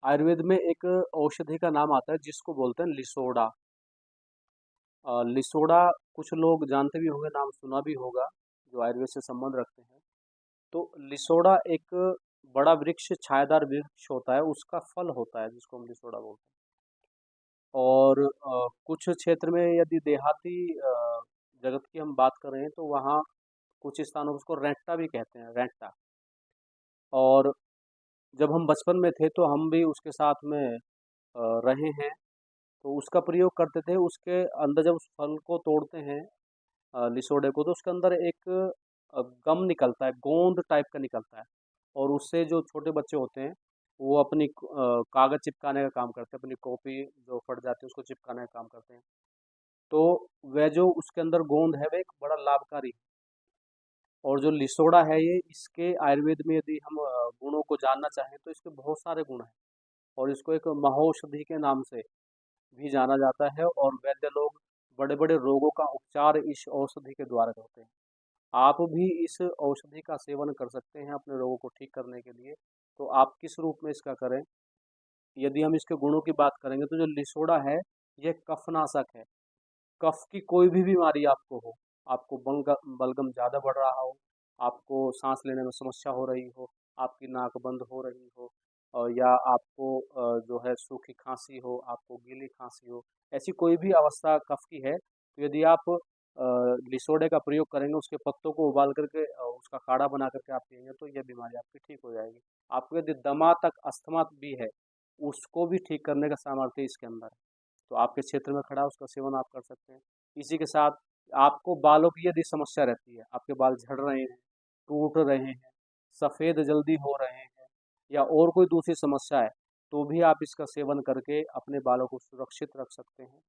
आयुर्वेद में एक औषधि का नाम आता है जिसको बोलते हैं लिसोड़ा। लिसोड़ा कुछ लोग जानते भी होंगे, नाम सुना भी होगा, जो आयुर्वेद से संबंध रखते हैं। तो लिसोड़ा एक बड़ा वृक्ष, छायादार वृक्ष होता है, उसका फल होता है जिसको हम लिसोड़ा बोलते हैं। और कुछ क्षेत्र में यदि देहाती जगत की हम बात करें तो वहाँ कुछ स्थानों पर उसको रेंटा भी कहते हैं, रेंटा। और जब हम बचपन में थे तो हम भी उसके साथ में रहे हैं, तो उसका प्रयोग करते थे। उसके अंदर जब उस फल को तोड़ते हैं, लिसोड़े को, तो उसके अंदर एक गम निकलता है, गोंद टाइप का निकलता है। और उससे जो छोटे बच्चे होते हैं वो अपनी कागज चिपकाने का काम करते हैं, अपनी कॉपी जो फट जाती है उसको चिपकाने का काम करते हैं। तो वह जो उसके अंदर गोंद है वह एक बड़ा लाभकारी है। और जो लिसोड़ा है ये, इसके आयुर्वेद में यदि हम गुणों को जानना चाहें तो इसके बहुत सारे गुण हैं। और इसको एक महौषधि के नाम से भी जाना जाता है, और वैद्य लोग बड़े बड़े रोगों का उपचार इस औषधि के द्वारा करते हैं। आप भी इस औषधि का सेवन कर सकते हैं अपने रोगों को ठीक करने के लिए। तो आप किस रूप में इसका करें, यदि हम इसके गुणों की बात करेंगे तो जो लिसोड़ा है यह कफनाशक है। कफ की कोई भी बीमारी आपको हो, आपको बलगम ज़्यादा बढ़ रहा हो, आपको सांस लेने में समस्या हो रही हो, आपकी नाक बंद हो रही हो, या आपको जो है सूखी खांसी हो, आपको गीली खांसी हो, ऐसी कोई भी अवस्था कफ की है, तो यदि आप लिसोड़े का प्रयोग करेंगे, उसके पत्तों को उबाल करके उसका काढ़ा बना करके आप पिएंगे तो यह बीमारी आपकी ठीक हो जाएगी। आपको यदि दमा तक, अस्थमा भी है, उसको भी ठीक करने का सामर्थ्य इसके अंदर है। तो आपके क्षेत्र में खड़ा उसका सेवन आप कर सकते हैं। इसी के साथ आपको बालों की यदि समस्या रहती है, आपके बाल झड़ रहे हैं, टूट रहे हैं, सफ़ेद जल्दी हो रहे हैं, या और कोई दूसरी समस्या है, तो भी आप इसका सेवन करके अपने बालों को सुरक्षित रख सकते हैं।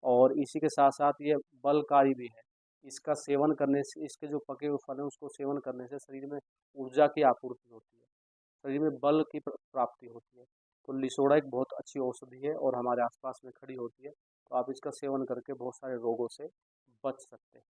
और इसी के साथ साथ ये बलकारी भी है। इसका सेवन करने से, इसके जो पके हुए फल हैं उसको सेवन करने से शरीर में ऊर्जा की आपूर्ति होती है, शरीर में बल की प्राप्ति होती है। तो लिसोड़ा एक बहुत अच्छी औषधि है और हमारे आसपास में खड़ी होती है, तो आप इसका सेवन करके बहुत सारे रोगों से बच सकते हैं।